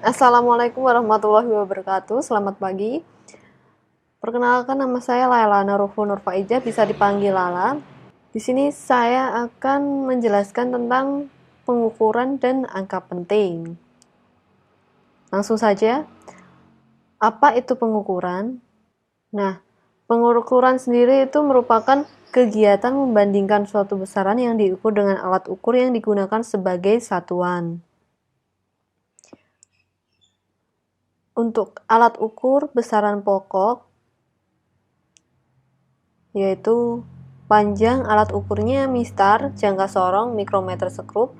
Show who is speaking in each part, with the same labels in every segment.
Speaker 1: Assalamualaikum warahmatullahi wabarakatuh. Selamat pagi. Perkenalkan, nama saya Laila Narufu Nurfaijah, bisa dipanggil Lala. Di sini saya akan menjelaskan tentang pengukuran dan angka penting. Langsung saja. Apa itu pengukuran? Nah, pengukuran sendiri itu merupakan kegiatan membandingkan suatu besaran yang diukur dengan alat ukur yang digunakan sebagai satuan. Untuk alat ukur besaran pokok, yaitu panjang alat ukurnya mistar, jangka sorong, mikrometer sekrup.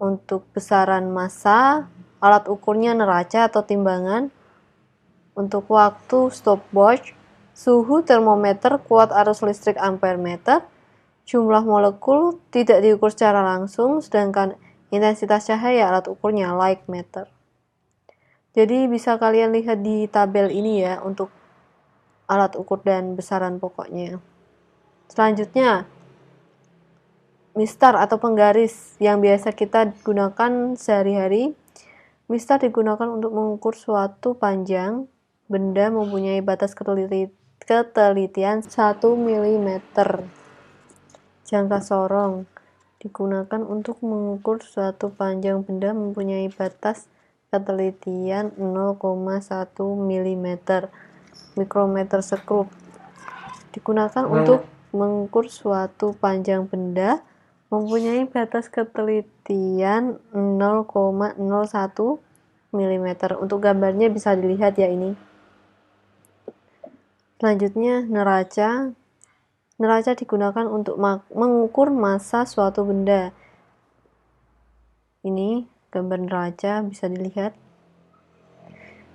Speaker 1: Untuk besaran massa, alat ukurnya neraca atau timbangan. Untuk waktu, stopwatch. Suhu, termometer, kuat arus listrik ampere meter. Jumlah molekul tidak diukur secara langsung, sedangkan intensitas cahaya alat ukurnya light meter. Jadi bisa kalian lihat di tabel ini ya untuk alat ukur dan besaran pokoknya. Selanjutnya, mistar atau penggaris yang biasa kita gunakan sehari-hari. Mistar digunakan untuk mengukur suatu panjang benda mempunyai batas ketelitian 1 mm. Jangka sorong digunakan untuk mengukur suatu panjang benda mempunyai batas ketelitian 0,1 mm. Mikrometer sekrup digunakan untuk mengukur suatu panjang benda mempunyai batas ketelitian 0,01 mm. Untuk gambarnya bisa dilihat ya ini. Selanjutnya, neraca. Neraca digunakan untuk mengukur massa suatu benda. Ini gambar neraca bisa dilihat.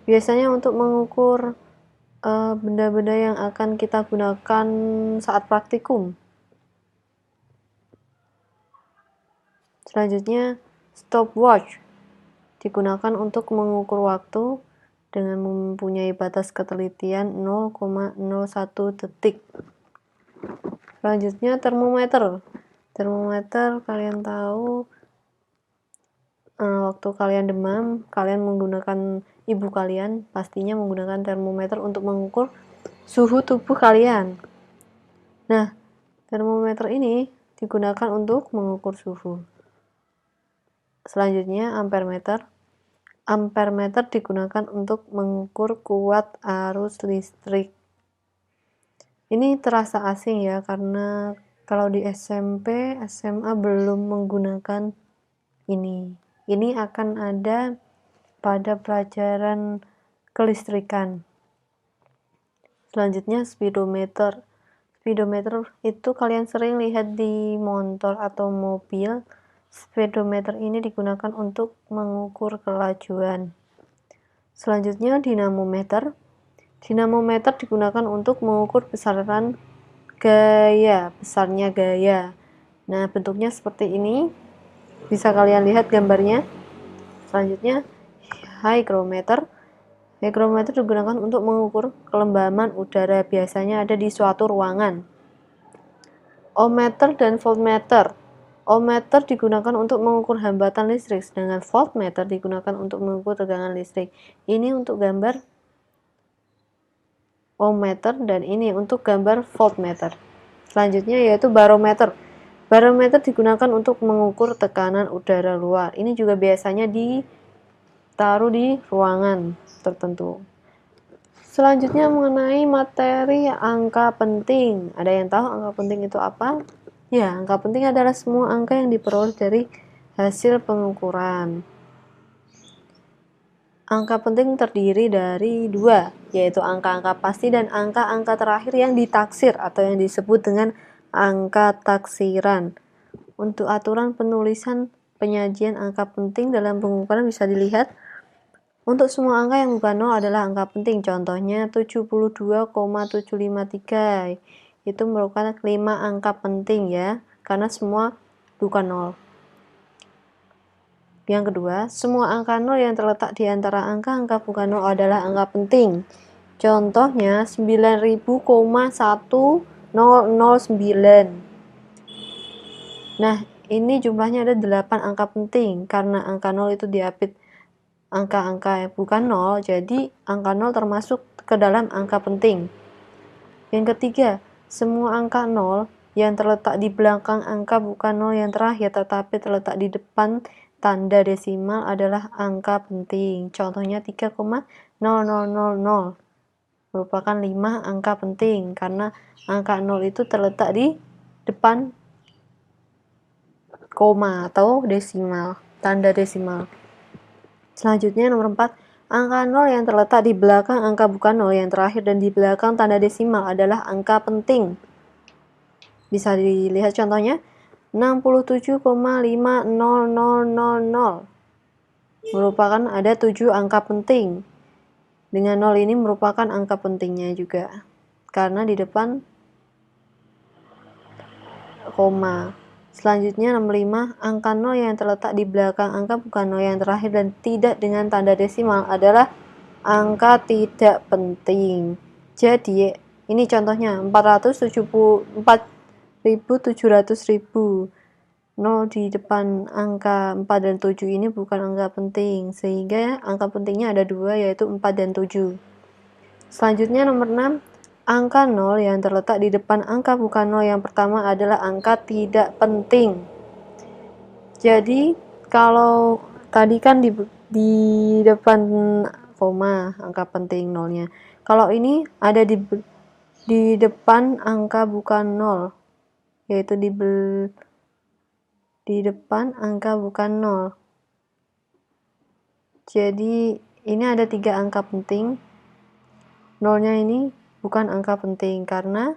Speaker 1: Biasanya untuk mengukur benda-benda yang akan kita gunakan saat praktikum. Selanjutnya, stopwatch digunakan untuk mengukur waktu dengan mempunyai batas ketelitian 0,01 detik. Selanjutnya, termometer. Termometer kalian tahu, waktu kalian demam, kalian menggunakan, ibu kalian pastinya menggunakan termometer untuk mengukur suhu tubuh kalian. Nah, termometer ini digunakan untuk mengukur suhu. Selanjutnya, ampere meter. Ampere meter digunakan untuk mengukur kuat arus listrik. Ini terasa asing ya, karena kalau di SMP, SMA belum menggunakan ini. Ini akan ada pada pelajaran kelistrikan. Selanjutnya, speedometer. Speedometer itu kalian sering lihat di motor atau mobil. Speedometer ini digunakan untuk mengukur kelajuan. Selanjutnya, dinamometer. Dinamometer digunakan untuk mengukur besaran gaya, besarnya gaya. Nah, bentuknya seperti ini. Bisa kalian lihat gambarnya. Selanjutnya, hygrometer. Hygrometer digunakan untuk mengukur kelembaban udara, biasanya ada di suatu ruangan. Ohmmeter dan voltmeter. Ohmmeter digunakan untuk mengukur hambatan listrik, sedangkan voltmeter digunakan untuk mengukur tegangan listrik. Ini untuk gambar ohmmeter dan ini untuk gambar voltmeter. Selanjutnya yaitu barometer. Barometer digunakan untuk mengukur tekanan udara luar. Ini juga biasanya ditaruh di ruangan tertentu. Selanjutnya mengenai materi angka penting. Ada yang tahu angka penting itu apa? Ya, angka penting adalah semua angka yang diperoleh dari hasil pengukuran. Angka penting terdiri dari dua, yaitu angka-angka pasti dan angka-angka terakhir yang ditaksir atau yang disebut dengan angka taksiran. Untuk aturan penulisan penyajian angka penting dalam pengukuran bisa dilihat. Untuk semua angka yang bukan 0 adalah angka penting. Contohnya 72,753. Itu merupakan 5 angka penting ya, karena semua bukan 0. Yang kedua, semua angka 0 yang terletak di antara angka-angka bukan 0 adalah angka penting. Contohnya 9000,1009. Nah, ini jumlahnya ada 8 angka penting. Karena angka 0 itu diapit angka-angka yang bukan 0, jadi angka 0 termasuk ke dalam angka penting. Yang ketiga, semua angka 0 yang terletak di belakang angka bukan 0 yang terakhir tetapi terletak di depan tanda desimal adalah angka penting. Contohnya 3,0000 merupakan 5 angka penting karena angka 0 itu terletak di depan koma atau desimal, tanda desimal. Selanjutnya nomor 4, angka 0 yang terletak di belakang angka bukan 0 yang terakhir dan di belakang tanda desimal adalah angka penting. Bisa dilihat contohnya 67,50000 merupakan ada 7 angka penting. Dengan 0 ini merupakan angka pentingnya juga karena di depan koma. Selanjutnya nomor 5, angka 0 yang terletak di belakang angka bukan 0 yang terakhir dan tidak dengan tanda desimal adalah angka tidak penting. Jadi ini contohnya 4.700.000. 0 di depan angka 4 dan 7 ini bukan angka penting, sehingga angka pentingnya ada 2 yaitu 4 dan 7. Selanjutnya nomor 6, angka 0 yang terletak di depan angka bukan 0 yang pertama adalah angka tidak penting. Jadi kalau tadi kan di depan koma angka penting 0-nya. Kalau ini ada di depan angka bukan 0, yaitu di depan angka bukan 0. Jadi ini ada 3 angka penting. 0-nya ini bukan angka penting karena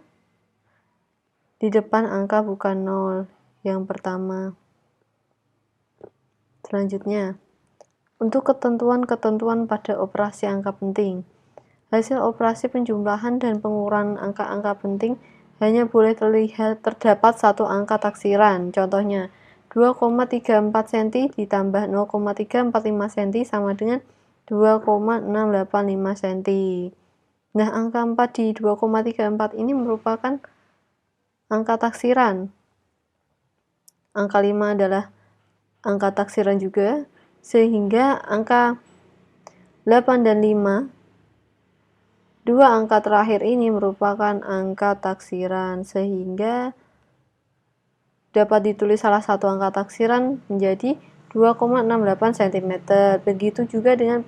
Speaker 1: di depan angka bukan 0 yang pertama. Selanjutnya, untuk ketentuan-ketentuan pada operasi angka penting. Hasil operasi penjumlahan dan pengurangan angka-angka penting hanya boleh terdapat satu angka taksiran. Contohnya, 2,34 cm ditambah 0,345 cm sama dengan 2,685 cm. Nah, angka 4 di 2,34 ini merupakan angka taksiran. Angka 5 adalah angka taksiran juga, sehingga angka 8 dan 5, dua angka terakhir ini merupakan angka taksiran, sehingga dapat ditulis salah satu angka taksiran menjadi 2,68 cm. Begitu juga dengan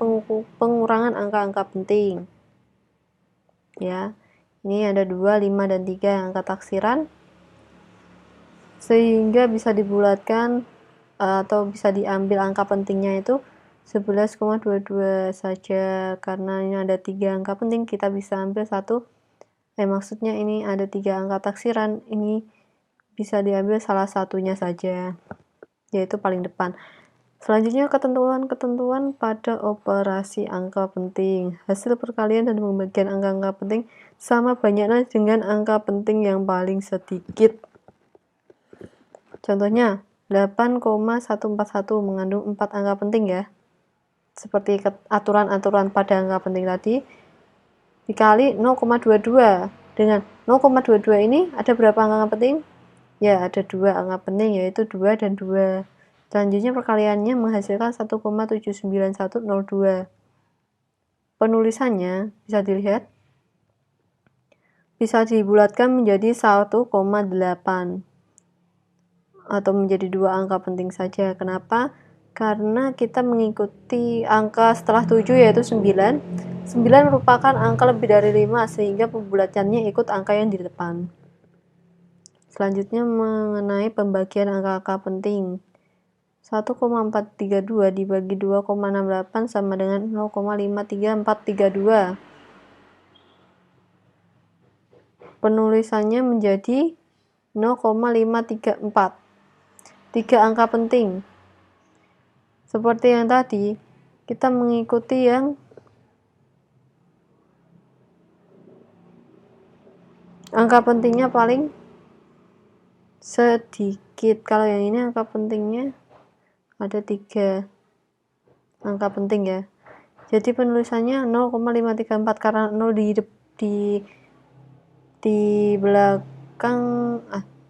Speaker 1: pengurangan angka-angka penting. Ya, ini ada 2, 5, dan 3 angka taksiran, sehingga bisa dibulatkan atau bisa diambil angka pentingnya itu 11,22 saja. Karena ini ada 3 angka penting, kita bisa ambil satu, maksudnya ini ada 3 angka taksiran, ini bisa diambil salah satunya saja, yaitu paling depan. Selanjutnya ketentuan-ketentuan pada operasi angka penting. Hasil perkalian dan pembagian angka-angka penting sama banyaknya dengan angka penting yang paling sedikit. Contohnya 8,141 mengandung 4 angka penting ya. Seperti aturan-aturan pada angka penting tadi, dikali 0,22. Dengan 0,22 ini ada berapa angka penting? Ya, ada 2 angka penting, yaitu 2 dan 2. Selanjutnya perkaliannya menghasilkan 1,79102. Penulisannya bisa dilihat, bisa dibulatkan menjadi 1,8 atau menjadi 2 angka penting saja. Kenapa? Karena kita mengikuti angka setelah 7 yaitu 9. 9 merupakan angka lebih dari 5 sehingga pembulatannya ikut angka yang di depan. Selanjutnya mengenai pembagian angka-angka penting. 1,432 dibagi 2,68 sama dengan 0,53432. Penulisannya menjadi 0,534. 3 angka penting. Seperti yang tadi, kita mengikuti yang angka pentingnya paling sedikit. Kalau yang ini angka pentingnya ada 3 angka penting ya. Jadi penulisannya 0,534 karena 0 di belakang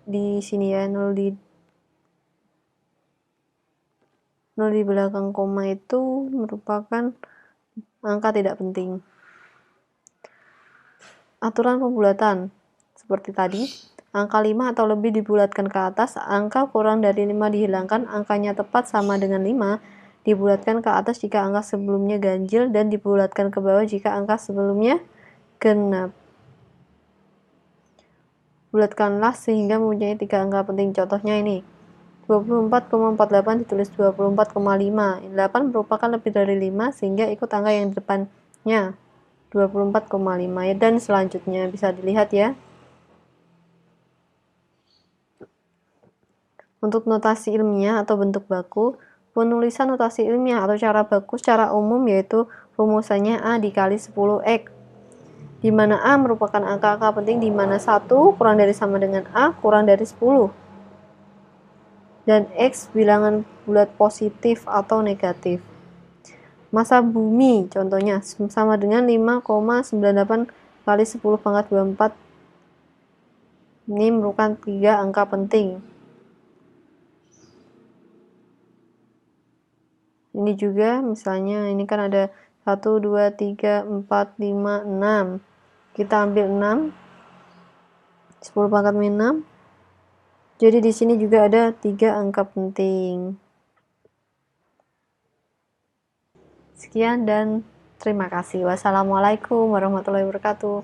Speaker 1: di sini ya, 0 di belakang koma itu merupakan angka tidak penting. Aturan pembulatan seperti tadi, angka 5 atau lebih dibulatkan ke atas, angka kurang dari 5 dihilangkan, angkanya tepat sama dengan 5, dibulatkan ke atas jika angka sebelumnya ganjil, dan dibulatkan ke bawah jika angka sebelumnya genap. Bulatkanlah sehingga mempunyai 3 angka penting. Contohnya ini, 24,48 ditulis 24,5. 8 merupakan lebih dari 5 sehingga ikut angka yang di depannya, 24,5 ya, dan selanjutnya bisa dilihat ya. Untuk notasi ilmiah atau bentuk baku, penulisan notasi ilmiah atau cara baku secara umum yaitu rumusannya A dikali 10X, di mana A merupakan angka-angka penting di mana 1 kurang dari sama dengan A kurang dari 10, dan X bilangan bulat positif atau negatif. Massa bumi contohnya sama dengan 5,98 kali 10 pangkat 24. Ini merupakan 3 angka penting. Ini juga misalnya ini kan ada 1, 2, 3, 4, 5, 6. Kita ambil 6, 10 pangkat min 6. Jadi di sini juga ada 3 angka penting. Sekian dan terima kasih. Wassalamualaikum warahmatullahi wabarakatuh.